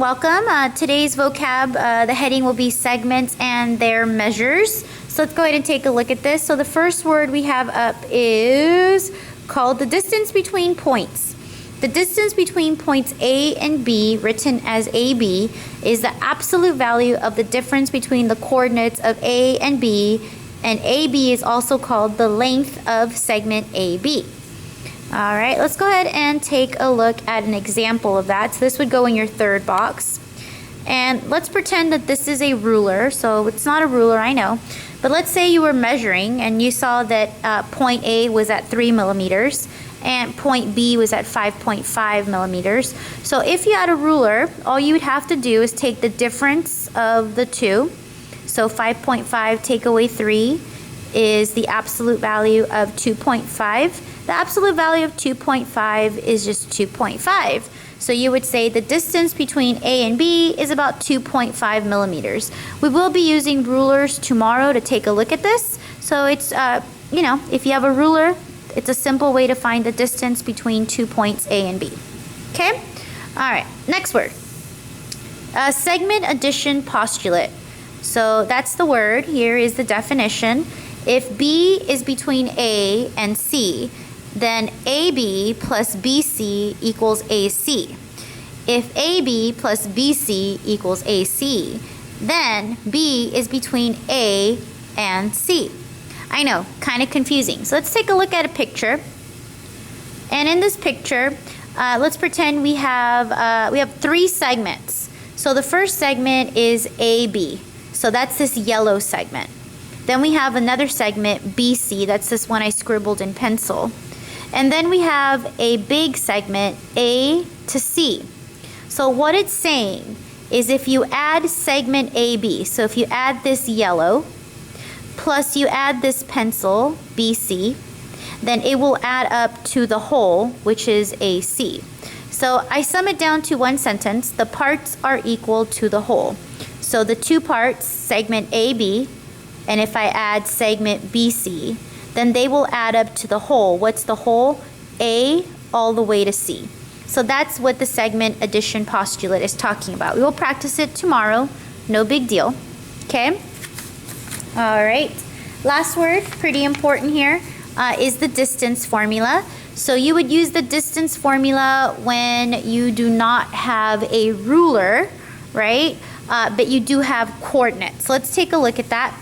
and welcome. Today's vocab, the heading will be segments and their measures. So let's go ahead and take a look at this. So the first word we have up is called the distance between points. The distance between points A and B, written as AB, is the absolute value of the difference between the coordinates of A and AB is also called the length of segment AB. All right, let's go ahead and take a look at an example of that. So this would go in your third box. And let's pretend that this is a ruler. So it's not a ruler, I know. But let's say you were measuring and you saw that point A was at 3 millimeters and point B was at 5.5 millimeters. So if you had a ruler, all you would have to do is take the difference of the two. So 5.5 take away 3 is the absolute value of 2.5. The absolute value of 2.5 is just 2.5. So you would say the distance between A and B is about 2.5 millimeters. We will be using rulers tomorrow to take a look at this. So it's, if you have a ruler, it's a simple way to find the distance between 2 points A and B. Okay? All right, next word. Segment addition postulate. So that's the word. Here is the definition. If B is between A and C, then AB plus BC equals AC. If AB plus BC equals AC, then B is between A and C. I know, kind of confusing. So let's take a look at a picture. And in this picture, let's pretend we have 3 segments. So the first segment is AB. So that's this yellow segment. Then we have another segment, BC. That's this one I scribbled in pencil. And then we have a big segment, A to C. So what it's saying is if you add segment AB, so if you add this yellow, plus you add this pencil, BC, then it will add up to the whole, which is AC. So I sum it down to one sentence. The parts are equal to the whole. So the two parts, segment AB, and if I add segment BC, then they will add up to the whole. What's the whole? A all the way to C. So that's what the segment addition postulate is talking about. We will practice it tomorrow. No big deal. Okay? All right. Last word, pretty important here, is the distance formula. So you would use the distance formula when you do not have a ruler, right? But you do have coordinates. Let's take a look at that.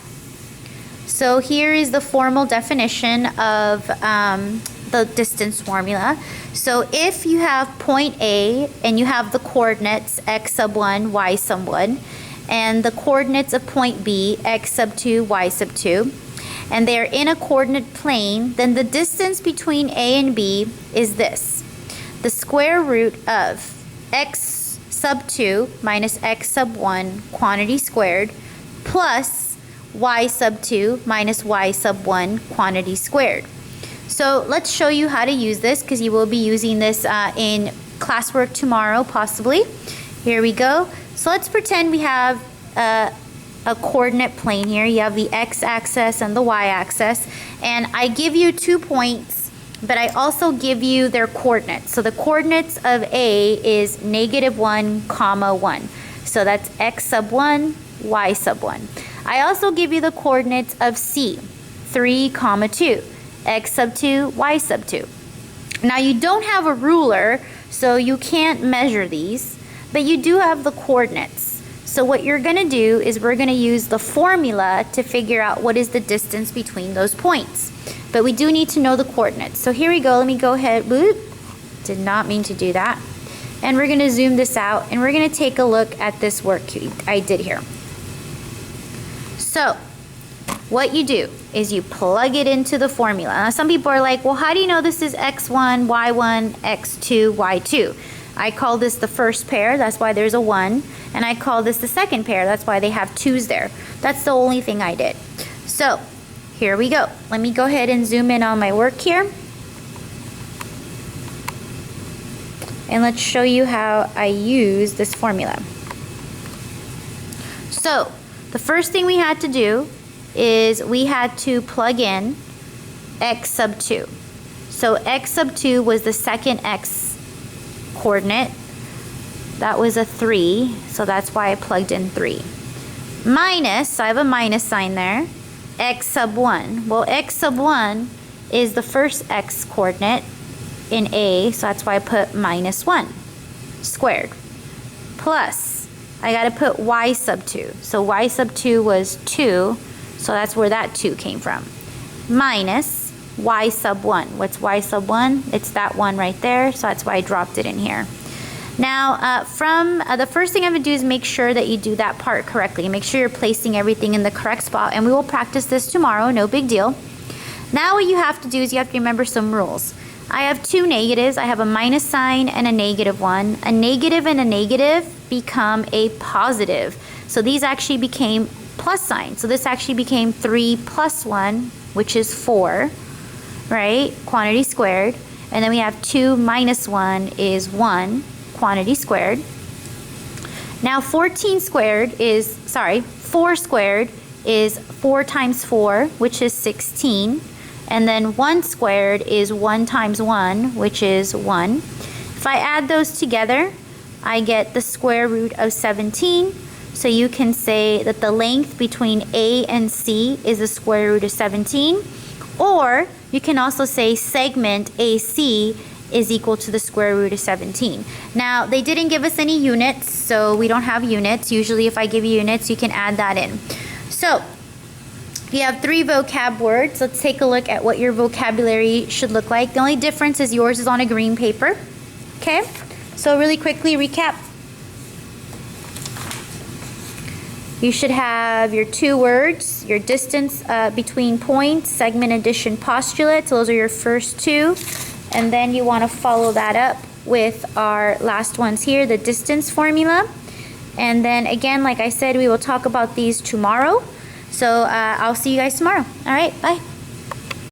So here is the formal definition of the distance formula. So if you have point A and you have the coordinates x sub 1, y sub 1, and the coordinates of point B, x sub 2, y sub 2, and they're in a coordinate plane, then the distance between A and B is this. The square root of x sub 2 minus x sub 1 quantity squared plus y sub 2 minus y sub 1 quantity squared. So let's show you how to use this because you will be using this in classwork tomorrow possibly. Here we go. So let's pretend we have a coordinate plane here. You have the x-axis and the y-axis, and I give you 2 points, but I also give you their coordinates. So the coordinates of A is -1, 1. So that's x sub 1, y sub 1. I also give you the coordinates of C, 3, 2, x sub 2, y sub 2. Now you don't have a ruler, so you can't measure these, but you do have the coordinates. So what you're going to do is we're going to use the formula to figure out what is the distance between those points. But we do need to know the coordinates. So here we go. Let me go ahead. Whoop. Did not mean to do that. And we're going to zoom this out, and we're going to take a look at this work I did here. So what you do is you plug it into the formula. Now some people are like, well, how do you know this is x1, y1, x2, y2? I call this the first pair, that's why there's a 1. And I call this the second pair, that's why they have 2's there. That's the only thing I did. So here we go. Let me go ahead and zoom in on my work here. And let's show you how I use this formula. So the first thing we had to do is we had to plug in x sub 2. So x sub 2 was the second x coordinate. That was a 3, so that's why I plugged in 3. Minus, I have a minus sign there, x sub 1. Well, x sub 1 is the first x coordinate in A, so that's why I put minus 1 squared. Plus, I got to put y sub 2. So y sub 2 was 2, so that's where that 2 came from. Minus y sub 1. What's y sub 1? It's that 1 right there, so that's why I dropped it in here. Now, the first thing I'm going to do is make sure that you do that part correctly. Make sure you're placing everything in the correct spot, and we will practice this tomorrow, no big deal. Now what you have to do is you have to remember some rules. I have two negatives. I have a minus sign and a negative one. A negative and a negative become a positive. So these actually became plus signs. So this actually became 3 plus 1, which is 4, right? Quantity squared. And then we have 2 minus 1 is 1. Quantity squared. Now 4 squared is 4 times 4, which is 16. And then 1 squared is 1 times 1, which is 1. If I add those together, I get the square root of 17. So you can say that the length between A and C is the square root of 17. Or you can also say segment AC is equal to the square root of 17. Now, they didn't give us any units, so we don't have units. Usually if I give you units, you can add that in. So, you have 3 vocab words. Let's take a look at what your vocabulary should look like. The only difference is yours is on a green paper. Okay? So really quickly recap. You should have your 2 words, your distance between points, segment, addition, postulate. So those are your first 2. And then you want to follow that up with our last ones here, the distance formula. And then again, like I said, we will talk about these tomorrow. So I'll see you guys tomorrow. All right, bye.